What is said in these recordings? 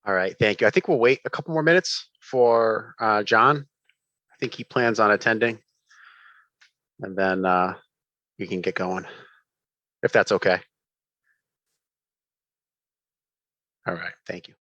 All right, thank you. I think we'll wait a couple more minutes for John. I think he plans on attending, and then you can get going, if that's okay. All right, thank you.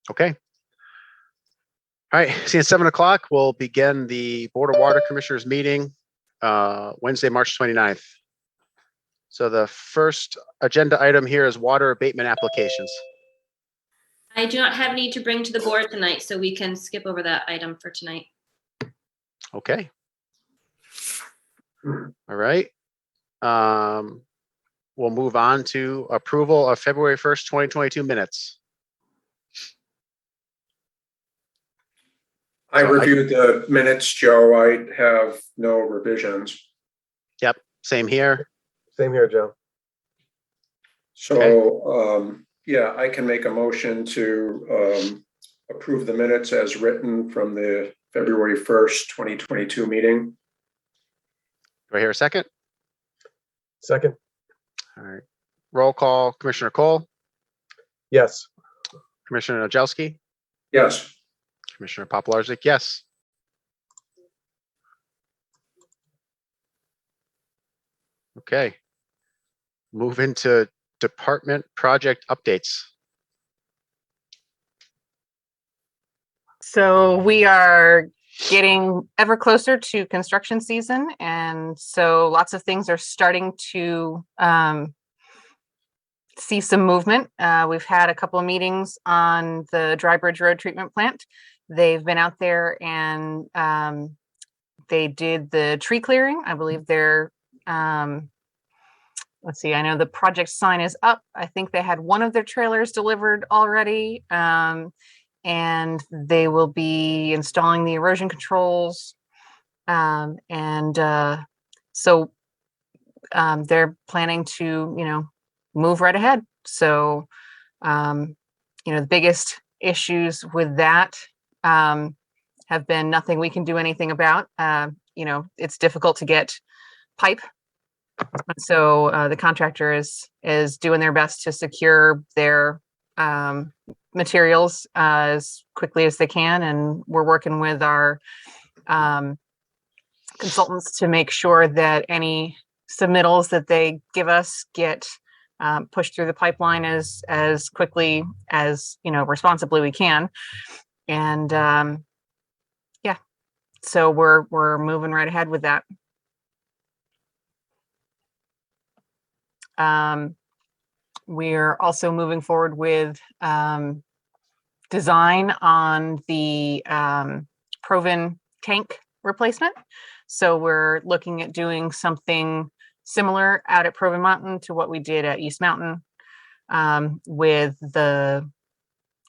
Okay. All right, seeing 7 o'clock, we'll begin the Board of Water Commissioners meeting Wednesday, March 29th. So the first agenda item here is water abatement applications. I do not have any to bring to the board tonight, so we can skip over that item for tonight. Okay. All right. We'll move on to approval of February 1st, 2022 minutes. I reviewed the minutes, Joe. I have no revisions. Yep, same here. Same here, Joe. So, Okay. yeah, I can make a motion to approve the minutes as written from the February 1st, 2022 meeting. Do I hear a second? Second. All right. Roll call, Commissioner Cole, Yes. Commissioner Nojelski, Yes. Commissioner Poplarzik, yes. Okay. Move into department project updates. So we are getting ever closer to construction season, and so lots of things are starting to see some movement. We've had a couple of meetings on the Dry Bridge Road treatment plant. They've been out there and they did the tree clearing. I believe they're let's see, I know the project sign is up. I think they had one of their trailers delivered already. And they will be installing the erosion controls. So they're planning to, move right ahead. So, the biggest issues with that have been nothing we can do anything about. It's difficult to get pipe. So the contractor is doing their best to secure their materials as quickly as they can, and we're working with our consultants to make sure that any submittals that they give us get pushed through the pipeline as quickly as responsibly we can. And so we're moving right ahead with that. We're also moving forward with design on the Proven tank replacement. So we're looking at doing something similar out at Proven Mountain to what we did at East Mountain, with the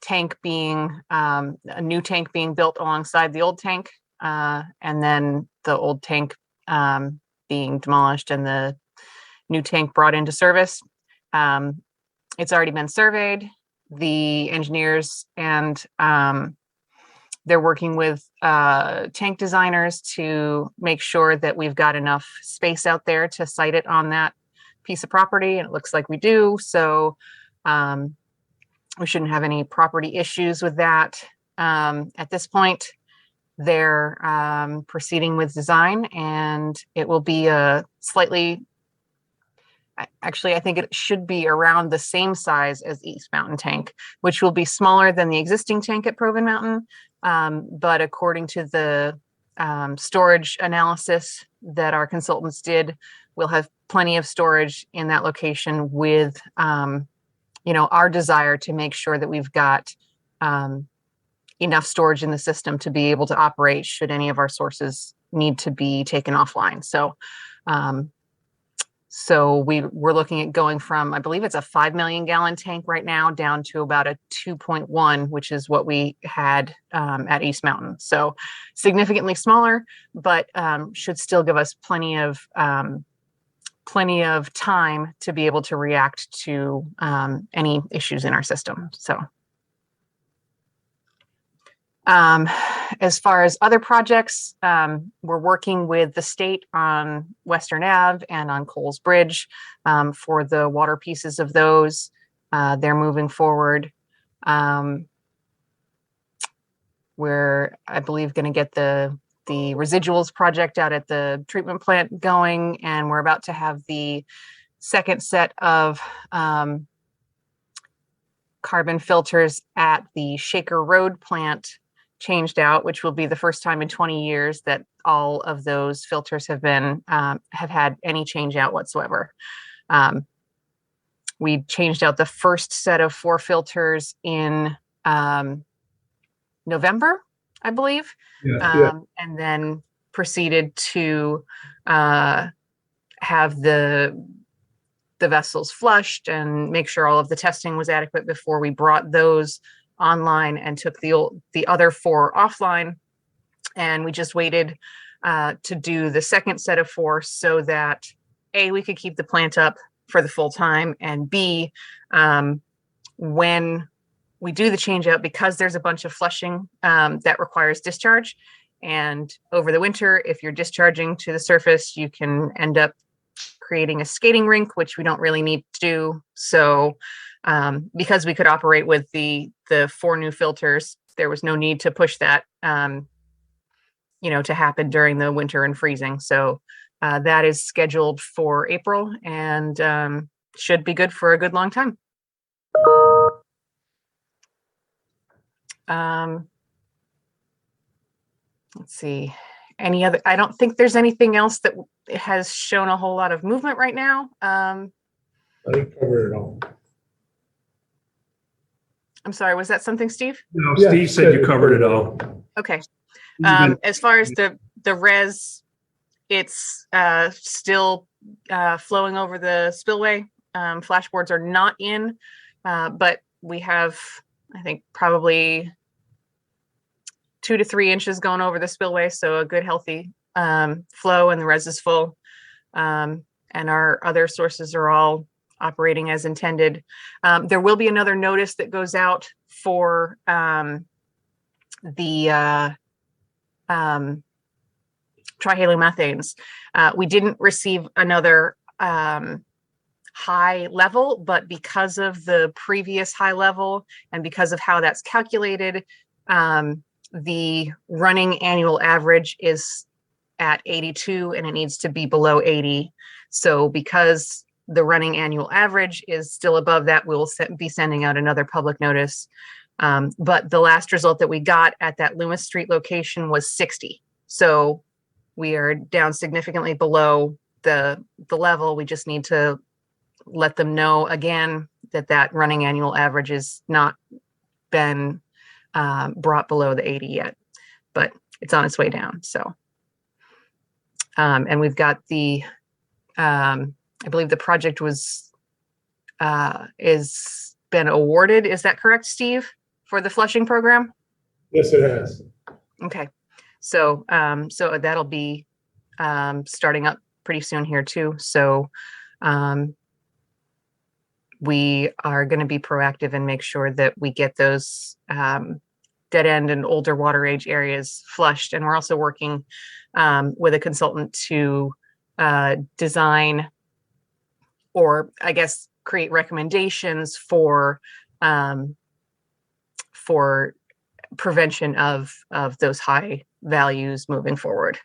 tank being a new tank being built alongside the old tank, and then the old tank being demolished and the new tank brought into service. It's already been surveyed. The engineers and they're working with tank designers to make sure that we've got enough space out there to site it on that piece of property. And it looks like we do. So we shouldn't have any property issues with that. At this point, they're proceeding with design, and it will be a slightly, actually, I think it should be around the same size as East Mountain tank, which will be smaller than the existing tank at Proven Mountain. But according to the storage analysis that our consultants did. We'll have plenty of storage in that location with, our desire to make sure that we've got enough storage in the system to be able to operate should any of our sources need to be taken offline. So we're looking at going from, I believe it's a 5 million gallon tank right now, down to about a 2.1, which is what we had at East Mountain. So significantly smaller, but should still give us plenty of time to be able to react to any issues in our system. So as far as other projects, we're working with the state on Western Ave and on Coles Bridge for the water pieces of those. They're moving forward. We're, I believe, going to get the residuals project out at the treatment plant going, and we're about to have the second set of carbon filters at the Shaker Road plant changed out, which will be the first time in 20 years that all of those filters have been have had any change out whatsoever. We changed out the first set of 4 filters in November, I believe, and then proceeded to have the vessels flushed and make sure all of the testing was adequate before we brought those online and took the other 4 offline. And we just waited to do the second set of 4 so that A, we could keep the plant up for the full time, and B, when we do the change out, because there's a bunch of flushing that requires discharge, and over the winter, if you're discharging to the surface, you can end up creating a skating rink, which we don't really need to do. So because we could operate with the 4 new filters, there was no need to push that, to happen during the winter and freezing. So that is scheduled for April and should be good for a good long time. Let's see. Any other? I don't think there's anything else that has shown a whole lot of movement right now. I think covered it all. I'm sorry, was that something, Steve? No, Yeah, Steve said you covered it all. Okay. Even- As far as the res, it's still flowing over the spillway. Flashboards are not in, but we have, I think, probably 2 to 3 inches going over the spillway. So a good, healthy flow, and the res is full. And our other sources are all operating as intended. There will be another notice that goes out for the trihallomethanes. We didn't receive another high level, but because of the previous high level and because of how that's calculated, the running annual average is at 82 and it needs to be below 80. So because the running annual average is still above that, we'll be sending out another public notice. But the last result that we got at that Loomis Street location was 60. So we are down significantly below the level. We just need to let them know again that running annual average has not been brought below the 80 yet, but it's on its way down. So, and we've got the, I believe the project is been awarded. Is that correct, Steve, for the flushing program? Yes, it has. Okay. So, so that'll be starting up pretty soon here too. So, we are going to be proactive and make sure that we get those dead end and older water age areas flushed. And we're also working with a consultant to design, or I guess create recommendations for prevention of those high values moving forward.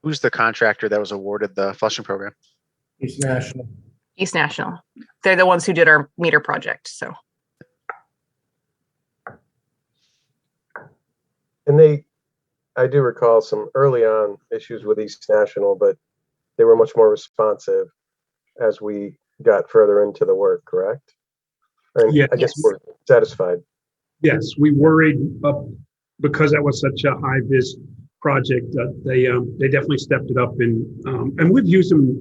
Who's the contractor that was awarded the flushing program? East National. East National. They're the ones who did our meter project. So. And I do recall some early on issues with East National, but they were much more responsive as we got further into the work, correct? And Yeah. I guess Yes. we're satisfied. Yes, we worried because that was such a high vis project that they definitely stepped it up and we've used them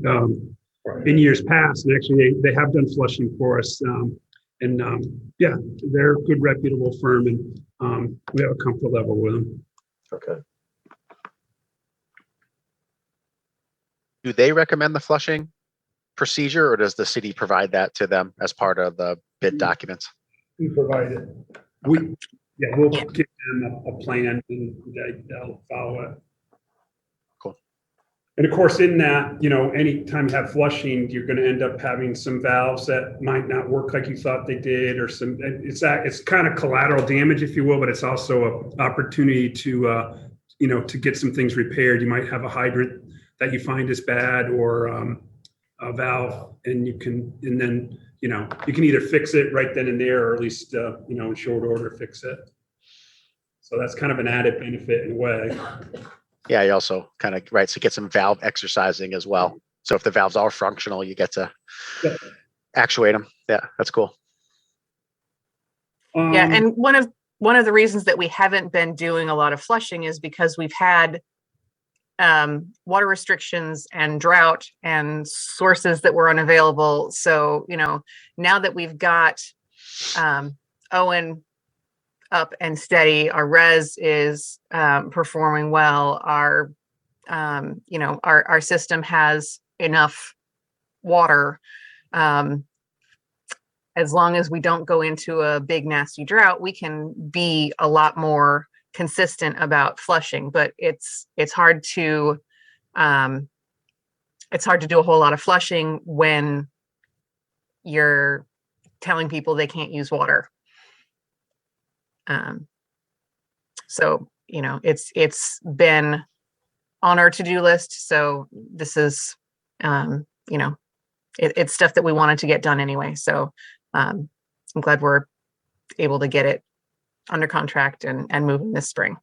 in years past, and actually they have done flushing for us. Yeah, they're a good reputable firm, and we have a comfort level with them. Okay. Do they recommend the flushing procedure, or does the city provide that to them as part of the bid documents? We provide it. We'll give them a plan and they'll follow it. Cool. And of course, in that, anytime you have flushing, you're going to end up having some valves that might not work like you thought they did, or it's kind of collateral damage, if you will, but it's also an opportunity to get some things repaired. You might have a hydrant that you find is bad, or a valve, and then you can either fix it right then and there, or at least in short order fix it. So that's kind of an added benefit in a way. Yeah, you also kind of, right, so get some valve exercising as well. So if the valves are functional, you get to actuate them. Yeah, that's cool. Yeah, and one of the reasons that we haven't been doing a lot of flushing is because we've had water restrictions and drought and sources that were unavailable. So, now that we've got Owen up and steady, our res is performing well. Our system has enough water. As long as we don't go into a big nasty drought, we can be a lot more consistent about flushing. But it's hard to do a whole lot of flushing when you're telling people they can't use water. So it's been on our to-do list. So this is it's stuff that we wanted to get done anyway. So I'm glad we're able to get it under contract and moving this spring.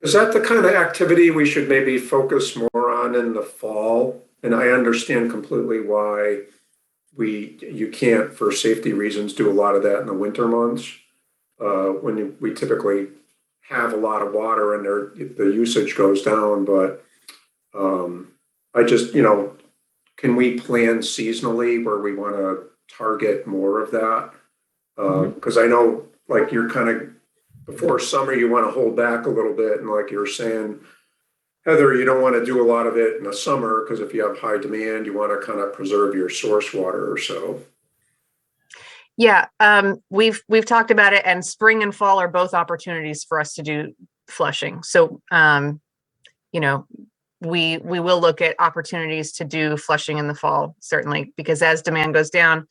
Is that the kind of activity we should maybe focus more on in the fall? And I understand completely why you can't, for safety reasons, do a lot of that in the winter months. When we typically have a lot of water and the usage goes down, but I just, can we plan seasonally where we want to target more of that? Because I know, like, you're kind of, before summer, you want to hold back a little bit. And like you're saying, Heather, you don't want to do a lot of it in the summer, because if you have high demand, you want to kind of preserve your source water or so. Yeah, we've talked about it, and spring and fall are both opportunities for us to do flushing. So, we will look at opportunities to do flushing in the fall, certainly, because as demand goes down,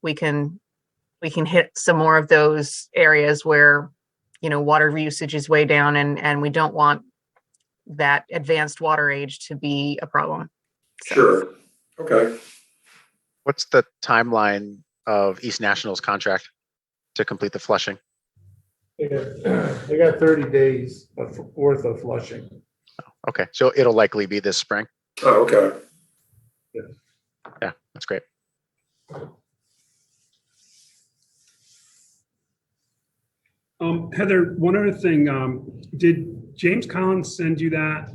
we can hit some more of those areas where, water usage is way down, and we don't want that advanced water age to be a problem. So. Sure. Okay. What's the timeline of East National's contract to complete the flushing? They got 30 days worth of flushing. Okay, so it'll likely be this spring. Oh, okay. Yeah, that's great. Heather, one other thing, did James Collins send you that,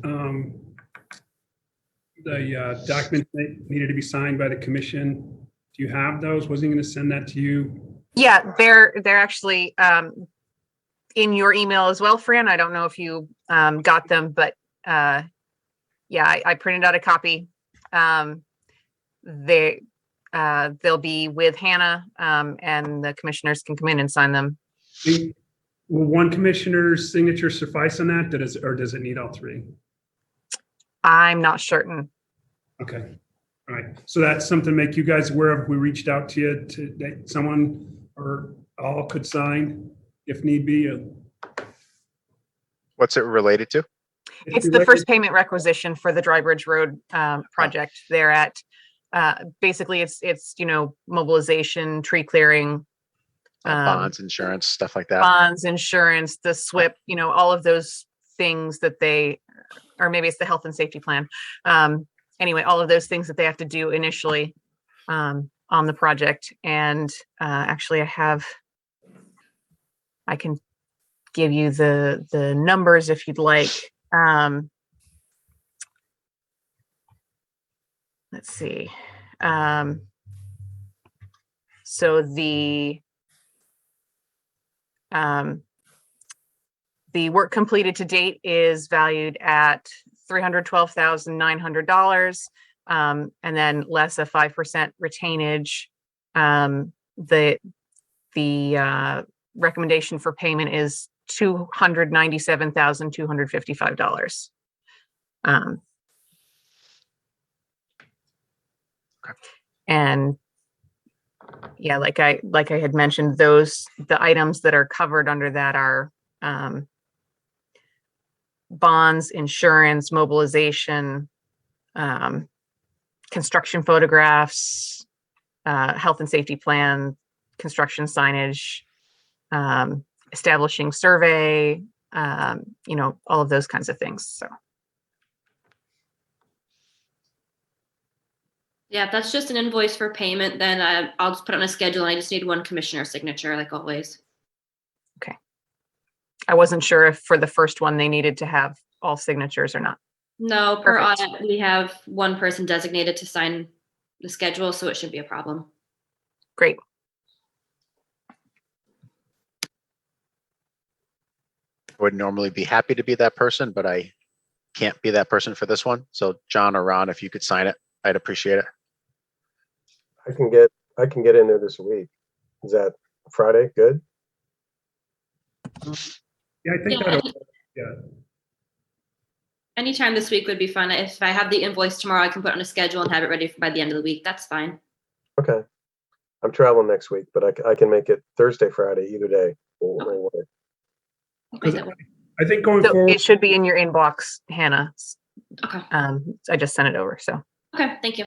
the documents that needed to be signed by the commission? Do you have those? Was he going to send that to you? Yeah, they're actually in your email as well, Fran. I don't know if you got them, but yeah, I printed out a copy. They'll be with Hannah, and the commissioners can come in and sign them. Will one commissioner's signature suffice on that? Or does it need all three? I'm not certain. Okay. All right. So that's something to make you guys aware of. We reached out to you that someone or all could sign if need be. What's it related to? It's the first payment requisition for the Dry Bridge Road project. They're at basically it's mobilization, tree clearing, bonds, insurance, stuff like that. bonds, insurance, the SWIP, all of those things that they, or maybe it's the health and safety plan. Anyway, all of those things that they have to do initially on the project. And actually I can give you the numbers if you'd like. Let's see. So the work completed to date is valued at $312,900, and then less a 5% retainage. The recommendation for payment is $297,255. And yeah, like I had mentioned, the items that are covered under that are bonds, insurance, mobilization, construction photographs, health and safety plan, construction signage, establishing survey, all of those kinds of things. So. Yeah, if that's just an invoice for payment, then I'll just put it on a schedule. And I just need one commissioner signature, like always. Okay. I wasn't sure if for the first one they needed to have all signatures or not. No, per Perfect. audit, we have one person designated to sign the schedule, so it shouldn't be a problem. Great. I would normally be happy to be that person, but I can't be that person for this one. So John or Ron, if you could sign it, I'd appreciate it. I can get in there this week. Is that Friday? Good. Yeah, I think Yeah, that'll, yeah. Anytime this week would be fine. If I have the invoice tomorrow, I can put it on a schedule and have it ready by the end of the week. That's fine. Okay. I'm traveling next week, but I can make it Thursday, Friday, either day. Will work. Okay, that works. I think going So forward, it should be in your inbox, Hannah. Okay. I just sent it over. So. Okay, thank you.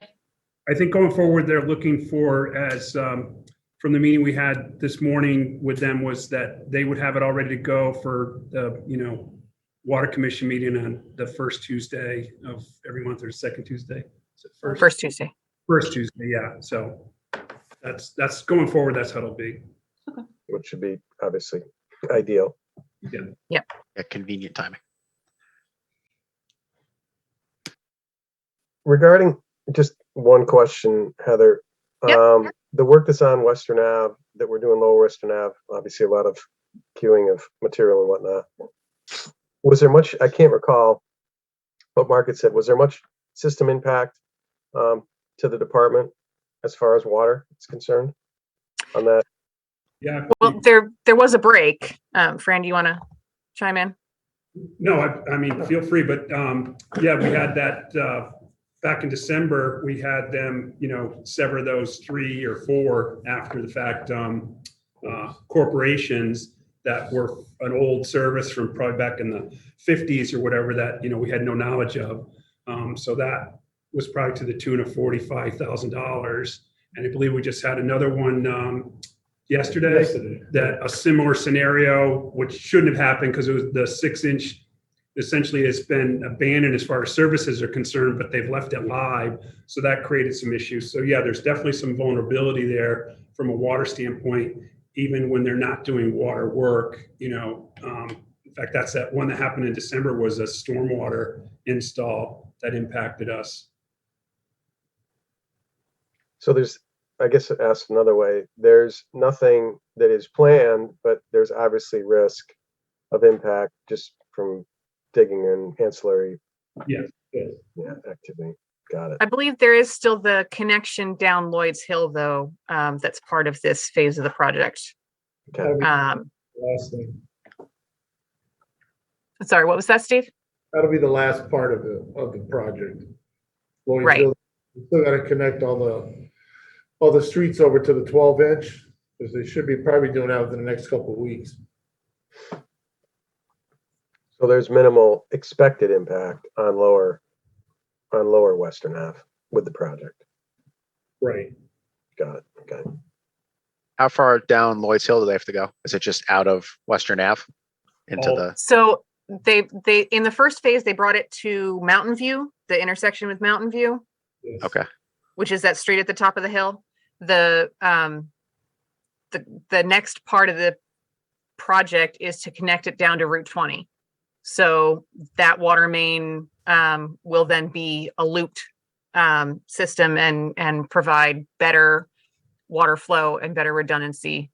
I think going forward, they're looking for, as from the meeting we had this morning with them, was that they would have it all ready to go for the, Water Commission meeting on the first Tuesday of every month, or second Tuesday. Is it First Tuesday. First Tuesday, yeah. So that's going forward. That's how it'll be. Which should be obviously ideal. Yeah, convenient timing. Regarding just one question, Heather, Yep. The work that's on Western Ave, that we're doing Lower Western Ave, obviously a lot of queuing of material and whatnot. Was there much, I can't recall what Mark had said, was there much system impact to the department as far as water is concerned on that? Yeah. Well, there was a break. Fran, do you want to chime in? No, I mean, feel free, but yeah, we had that back in December. We had them, sever those 3 or 4 after the fact corporations that were an old service from probably back in the 50s or whatever that, we had no knowledge of. So that was probably to the tune of $45,000. And I believe we just had another one yesterday, that a similar scenario, which shouldn't have happened because it was the 6-inch, essentially it's been abandoned as far as services are concerned, but they've left it live. So that created some issues. So yeah, there's definitely some vulnerability there from a water standpoint, even when they're not doing water work. In fact, that's that one that happened in December, was a stormwater install that impacted us. So there's, I guess asked another way, there's nothing that is planned, but there's obviously risk of impact just from digging and ancillary activity. Got it. I believe there is still the connection down Lloyd's Hill, though, that's part of this phase of the project. Okay. Last thing. Sorry, what was that, Steve? That'll be the last part of the project. Lloyd's Right. Hill, we still got to connect all the streets over to the 12-inch, because they should be probably doing that within the next couple of weeks. So there's minimal expected impact on lower Western Ave with the project. Right. Got it. Okay. How far down Lloyd's Hill do they have to go? Is it just out of Western Ave into Oh. the, So they in the first phase, they brought it to Mountain View, the intersection with Mountain View, Yes. okay, which is that straight at the top of the hill. The next part of the project is to connect it down to Route 20. So that water main will then be a looped system and provide better water flow and better redundancy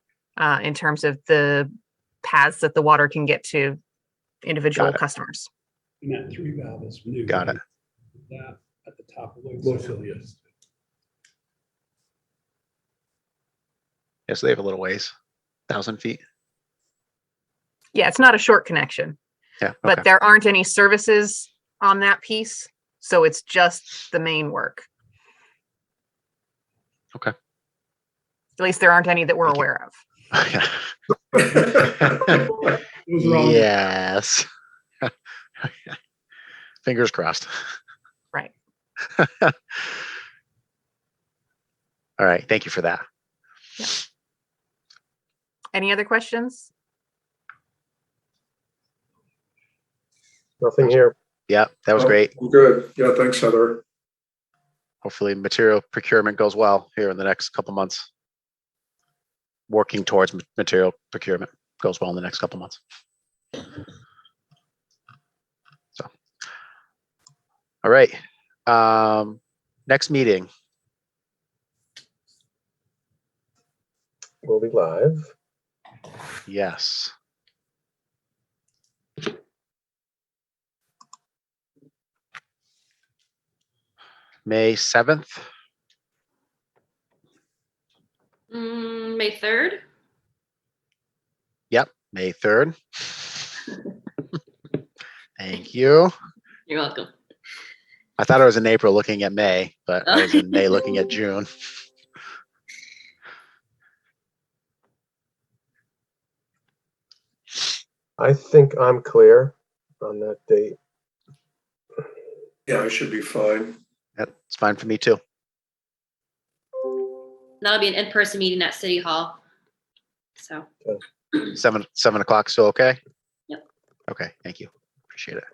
in terms of the paths that the water can get to individual Got it. customers. And that 3 valve is new. Got it. That at the top of Lloyd's Lloyd's Hill. Hill, yes. yes, they have a little ways, 1,000 feet. Yeah, it's not a short connection, Yeah, but okay, there aren't any services on that piece. So it's just the main work. Okay. At least there aren't any that we're Thank you. aware of. Those are all new. Yes. Fingers crossed. Right. All right, thank you for that. Any other questions? Nothing here. Yeah, that was Oh, great. Good. Yeah, thanks, Heather. Hopefully material procurement goes well here in the next couple months. Working towards material procurement goes well in the next couple months. So, all right. Next meeting. We'll be live. Yes. May 7th. May 3rd. Yep, May 3rd. Thank you. You're welcome. I thought I was in April looking at May, but I was in May looking at June. I think I'm clear on that date. Yeah, I should be fine. That's fine for me too. That'll be an in-person meeting at City Hall. So, 7 o'clock still okay? Yep. Okay, thank you. Appreciate it.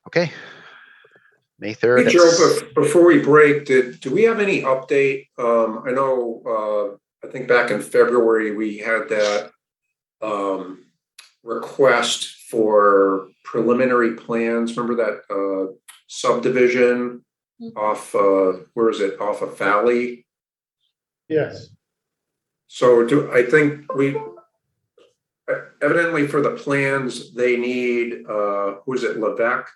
Okay. May 3rd. Hey, Joe, before we break, do we have any update? I know, I think back in February, we had that request for preliminary plans. Remember that subdivision off, where is it? Off of Valley? Yes. So I think we, evidently for the plans, they need, who is it, Levesque?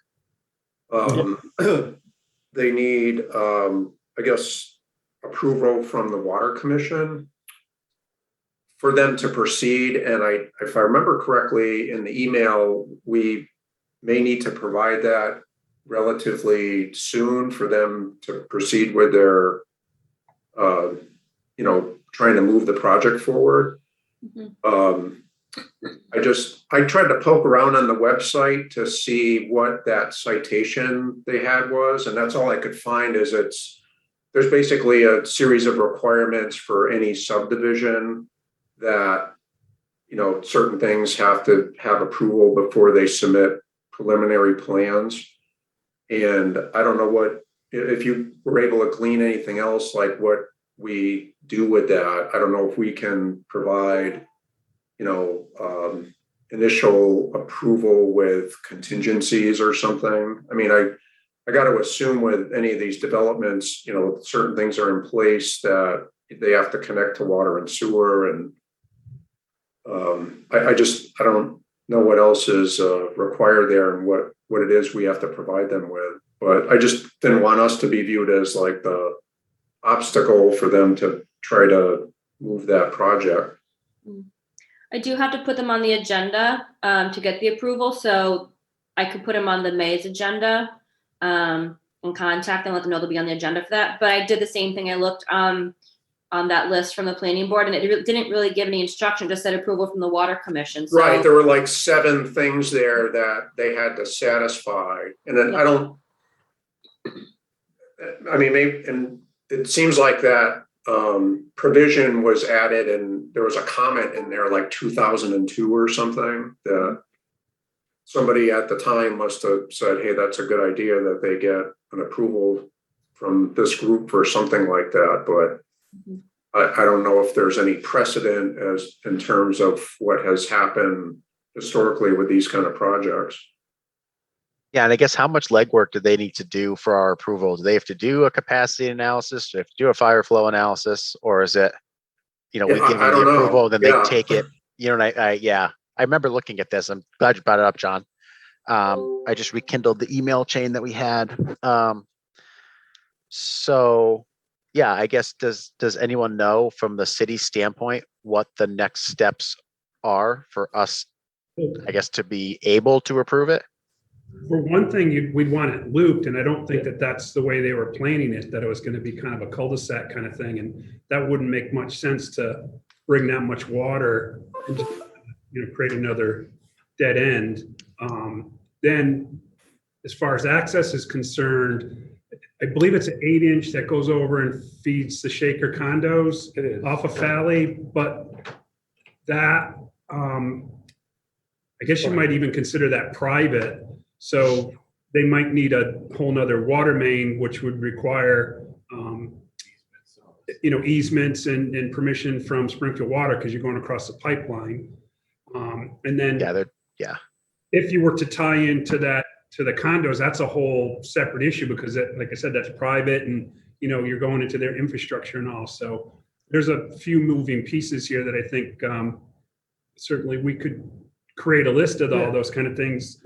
They need, I guess, approval from the Water Commission for them to proceed. And if I remember correctly in the email, we may need to provide that relatively soon for them to proceed with their, trying to move the project forward. I tried to poke around on the website to see what that citation they had was, and that's all I could find is there's basically a series of requirements for any subdivision that, certain things have to have approval before they submit preliminary plans. And I don't know if you were able to glean anything else, like what we do with that. I don't know if we can provide, initial approval with contingencies or something. I mean, I got to assume with any of these developments, certain things are in place that they have to connect to water and sewer. And I don't know what else is required there and what it is we have to provide them with. But I just didn't want us to be viewed as like the obstacle for them to try to move that project. I do have to put them on the agenda to get the approval. So I could put them on the May's agenda and contact them, let them know they'll be on the agenda for that. But I did the same thing. I looked on that list from the planning board and it didn't really give any instruction, just said approval from the Water Commission. So, Right. There were like 7 things there that they had to satisfy. And then maybe, and it seems like that provision was added, and there was a comment in there like 2002 or something that somebody at the time must have said, hey, that's a good idea that they get an approval from this group for something like that. But I don't know if there's any precedent as in terms of what has happened historically with these kind of projects. Yeah, and I guess how much legwork do they need to do for our approval? Do they have to do a capacity analysis? Do they have to do a fire flow analysis? Or is it, we give I them the don't know. approval, then Yeah. they take it, and I remember looking at this. I'm glad you brought it up, John. I just rekindled the email chain that we had. So yeah, I guess, does anyone know from the city standpoint what the next steps are for us, I guess, to be able to approve it? For one thing, we'd want it looped, and I don't think that that's the way they were planning it, that it was going to be kind of a cul-de-sac kind of thing, and that wouldn't make much sense to bring that much water and just, create another dead end. Then, as far as access is concerned, I believe it's an 8-inch that goes over and feeds the Shaker condos off of Valley, but that, I guess you might even consider that private. So they might need a whole nother water main, which would require, easements and permission from Springfield Water, because you're going across the pipeline. And then if you were to tie into that, to the condos, that's a whole separate issue, because like I said, that's private, and, you're going into their infrastructure and all. So there's a few moving pieces here that I think certainly we could create a list of all those kind of things.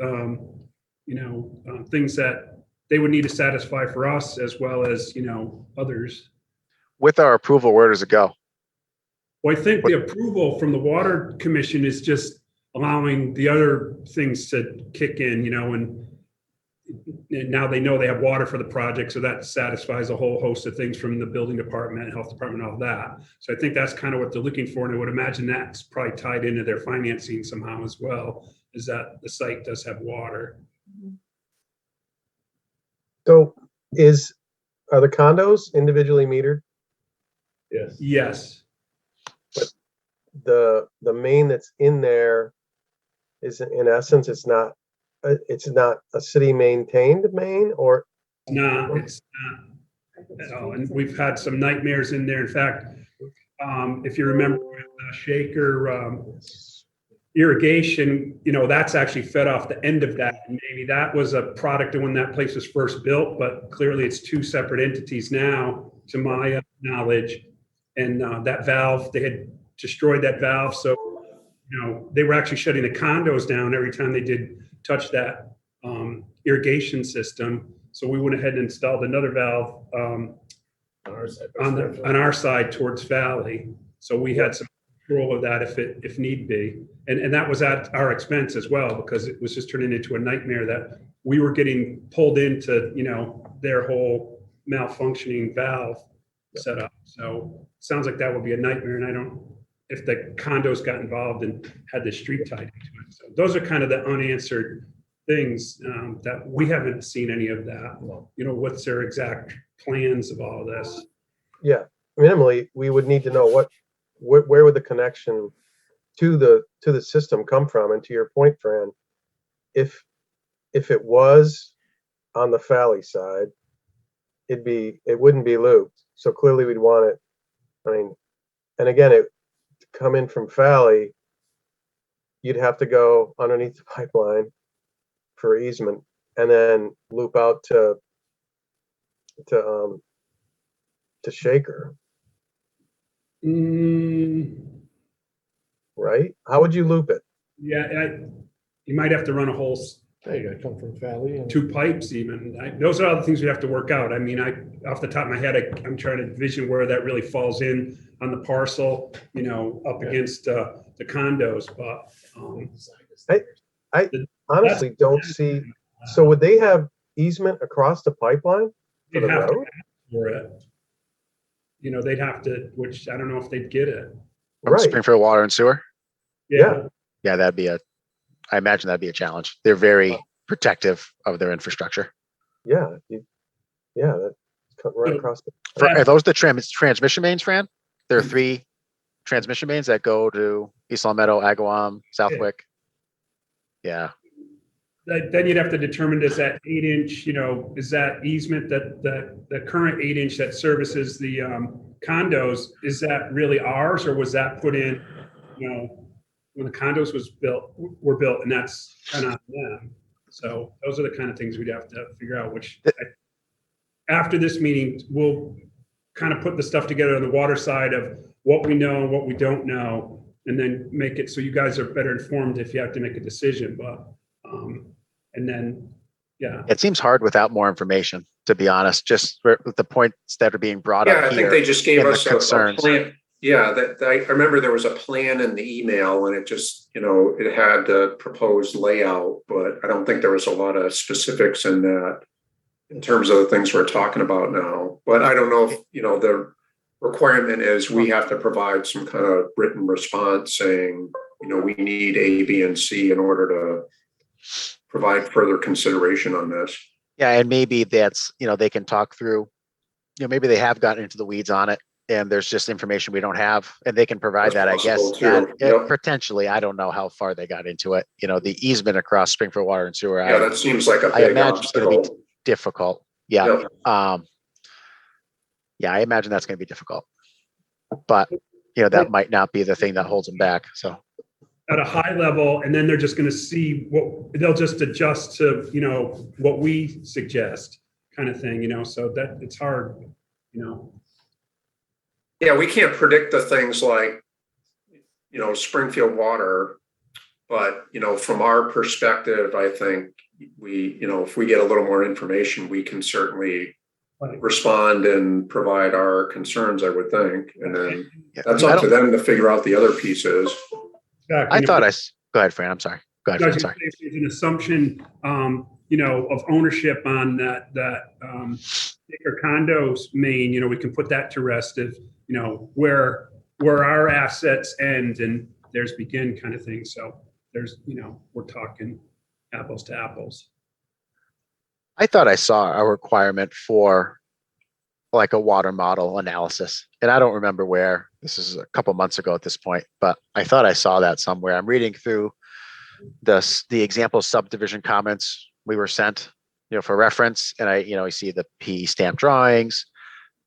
Things that they would need to satisfy for us, as well as, others. With our approval, where does it go? Well, I think the approval from the Water Commission is just allowing the other things to kick in, and now they know they have water for the project. So that satisfies a whole host of things from the building department, health department, all that. So I think that's kind of what they're looking for. And I would imagine that's probably tied into their financing somehow as well, is that the site does have water. So are the condos individually metered? Yes. But the main that's in there is, in essence, it's not a city maintained main, or No, it's not at all. And we've had some nightmares in there. In fact, if you remember with the Shaker irrigation, that's actually fed off the end of that. And maybe that was a product of when that place was first built, but clearly it's two separate entities now, to my knowledge. And that valve, they had destroyed that valve. So, they were actually shutting the condos down every time they did touch that irrigation system. So we went ahead and installed another valve on our side towards Valley. So we had some control of that if need be. And that was at our expense as well, because it was just turning into a nightmare that we were getting pulled into, their whole malfunctioning valve setup. So it sounds like that would be a nightmare. And if the condos got involved and had the street tied into it. So those are kind of the unanswered things that we haven't seen any of that. What's their exact plans of all this? Yeah, minimally, we would need to know where would the connection to the system come from. And to your point, Fran, if it was on the Valley side, it wouldn't be looped. So clearly we'd want it. I mean, and again, it come in from Valley, you'd have to go underneath the pipeline for easement, and then loop out to Shaker. Right? How would you loop it? Yeah, you might have to run a whole You gotta come from Valley. And 2 pipes even. Those are all the things we have to work out. I mean, off the top of my head, I'm trying to envision where that really falls in on the parcel, up against the condos. But I honestly don't see. So would they have easement across the pipeline for they'd the have to road? ask for it. They'd have to, which I don't know if they'd get it. From Right. Springfield Water and Sewer? Yeah. Yeah, I imagine that'd be a challenge. They're very protective of their infrastructure. Yeah. That's right across. Are those the transmission mains, Fran? There are 3 transmission mains that go to East Long Meadow, Agawam, Southwick. Yeah. Then you'd have to determine, does that 8-inch, is that easement that the current 8-inch that services the condos, is that really ours, or was that put in, when the condos were built, and that's kind of them. So those are the kind of things we'd have to figure out, after this meeting, we'll kind of put the stuff together on the water side of what we know and what we don't know, and then make it so you guys are better informed if you have to make a decision. But and then, yeah. It seems hard without more information, to be honest, just with the points that are being brought up Yeah, I here. think they just gave and the us a concerns. plan. Yeah, I remember there was a plan in the email, and it just, it had the proposed layout, but I don't think there was a lot of specifics in that in terms of the things we're talking about now. But I don't know if, the requirement is we have to provide some kind of written response saying, we need A, B, and C in order to provide further consideration on this. Yeah, and maybe that's, they can talk through, maybe they have gotten into the weeds on it and there's just information we don't have, and they can provide that, I guess. Potentially, I don't know how far they got into it. The easement across Springfield Water and Sewer. Yeah, that seems like a big I imagine it's going to be obstacle. difficult. Yeah. Yep. Yeah, I imagine that's going to be difficult, but that might not be the thing that holds them back. So At a high level, and then they're just going to see they'll just adjust to, what we suggest, kind of thing, so that it's hard, Yeah, we can't predict the things like, Springfield Water, but, from our perspective, I think if we get a little more information, we can certainly respond and provide our concerns, I would think. And then that's up to them to figure out the other pieces. I thought go ahead, Fran. I'm sorry. Go ahead, Fran. Sorry. There's an assumption, of ownership on that acre condos main, we can put that to rest if, where our assets end and theirs begin, kind of thing. So there's, we're talking apples to apples. I thought I saw a requirement for like a water model analysis, and I don't remember where. This is a couple months ago at this point, but I thought I saw that somewhere. I'm reading through the example subdivision comments we were sent, for reference, and I see the P stamp drawings.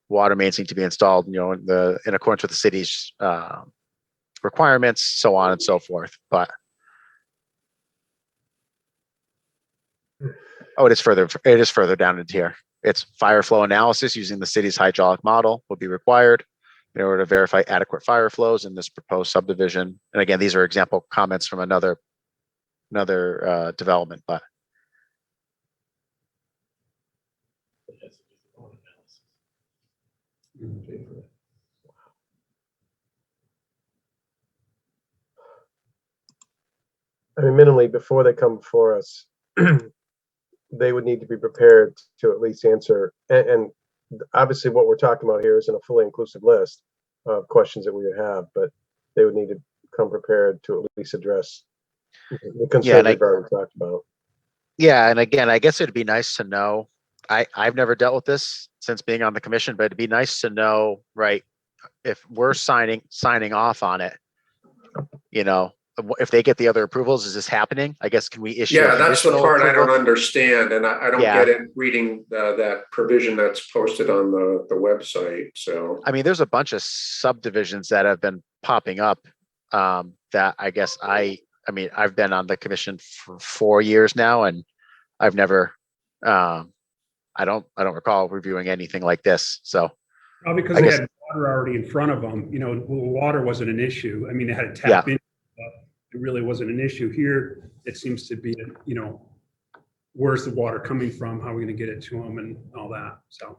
Water mains need to be installed, in accordance with the city's requirements, so on and so forth. But it is further down into here. It's fire flow analysis using the city's hydraulic model will be required in order to verify adequate fire flows in this proposed subdivision. And again, these are example comments from another development, but I mean, minimally, before they come before us, they would need to be prepared to at least answer. And obviously what we're talking about here isn't a fully inclusive list of questions that we would have, but they would need to come prepared to at least address the concerns we've already talked about. Yeah, and again, I guess it'd be nice to know. I've never dealt with this since being on the commission, but it'd be nice to know, right, if we're signing off on it, if they get the other approvals, is this happening? I guess, can we issue? Yeah, that's the part I don't understand, and I don't get it reading that provision that's posted on the website. So I mean, there's a bunch of subdivisions that have been popping up that I guess I've been on the commission for 4 years now, and I've never I don't recall reviewing anything like this. So probably because they had water already in front of them. Water wasn't an issue. I mean, they had to tap in. It really wasn't an issue. Here it seems to be, where's the water coming from? How are we going to get it to them and all that? So,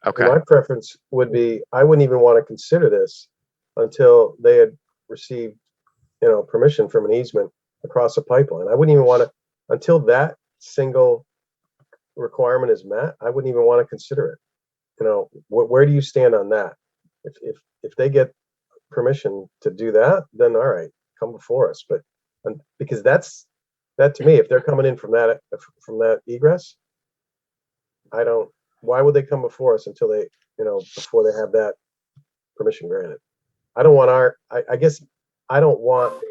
okay. My preference would be, I wouldn't even want to consider this until they had received, permission from an easement across a pipeline. I wouldn't even want to, until that single requirement is met, I wouldn't even want to consider it. Where do you stand on that? If they get permission to do that, then all right, come before us. But because that to me, if they're coming in from that egress, I don't why would they come before us until they, before they have that permission granted? I don't want I guess I don't want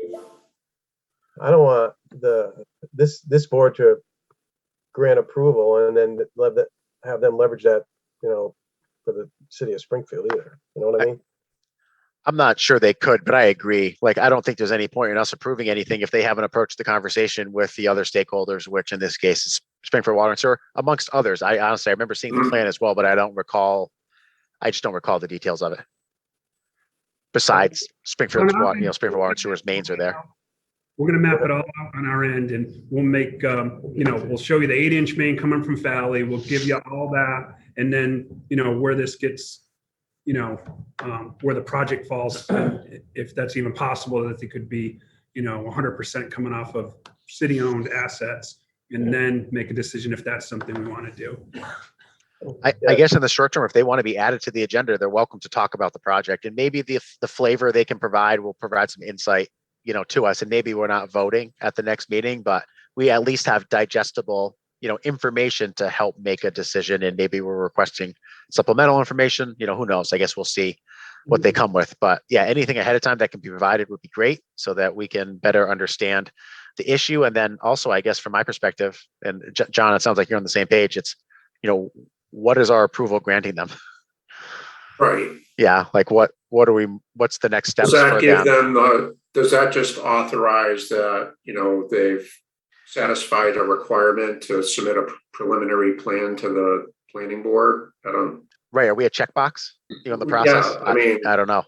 this board to grant approval and then have them leverage that, for the city of Springfield either. You know what I mean? I'm not sure they could, but I agree. Like, I don't think there's any point in us approving anything if they haven't approached the conversation with the other stakeholders, which in this case is Springfield Water and Sewer, amongst others. I honestly, I remember seeing the plan as well, but I just don't recall the details of it. Besides Springfield's water, Springfield Water and Sewer's mains are there. We're gonna map it all out on our end and we'll make, we'll show you the 8-inch main coming from Valley. We'll give you all that. And then, where this gets, where the project falls, and if that's even possible, that they could be, 100% coming off of city-owned assets, and then make a decision if that's something we want to do. I guess in the short term, if they want to be added to the agenda, they're welcome to talk about the project, and maybe the flavor they can provide will provide some insight, to us. And maybe we're not voting at the next meeting, but we at least have digestible, information to help make a decision. And maybe we're requesting supplemental information. Who knows? I guess we'll see what they come with. But yeah, anything ahead of time that can be provided would be great, so that we can better understand the issue. And then also, I guess from my perspective, and John, it sounds like you're on the same page. It's, what is our approval granting them? Right. Yeah. Like what's the next steps Does that for give them? does that just authorize that, they've satisfied a requirement to submit a preliminary plan to the planning board? I don't. Right. Are we a checkbox, in the process? Yeah, I mean, I don't know.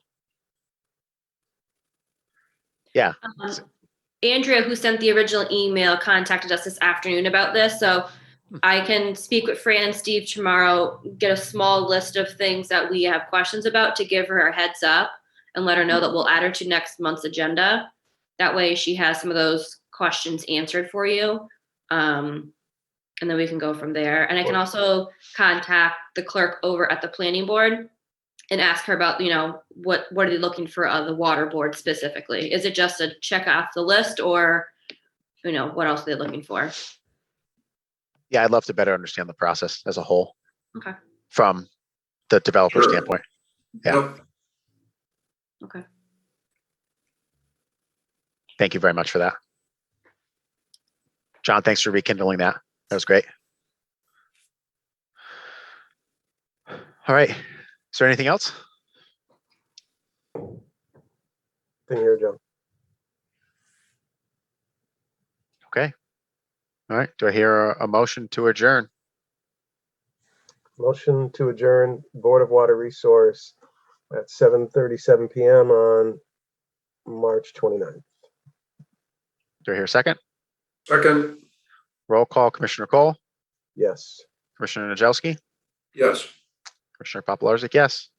Yeah. Andrea, who sent the original email, contacted us this afternoon about this. So I can speak with Fran and Steve tomorrow, get a small list of things that we have questions about to give her a heads up and let her know that we'll add her to next month's agenda. That way she has some of those questions answered for you. And then we can go from there. And I can also contact the clerk over at the planning board and ask her about, what are they looking for on the water board specifically? Is it just a check off the list, or, what else are they looking for? Yeah. I'd love to better understand the process as a whole. Okay. From the developer Sure. standpoint. Yeah. Yep. Okay. Thank you very much for that. John, thanks for rekindling that. That was great. All right. Is there anything else? Thing here, Joe. Okay. All right. Do I hear a motion to adjourn? Motion to adjourn Board of Water Resource at 7:37 p.m. on March 29th. Do I hear a second? Second, Roll call, Commissioner Cole, Yes. Commissioner Najewski, yes. Commissioner Papalarczyk, yes.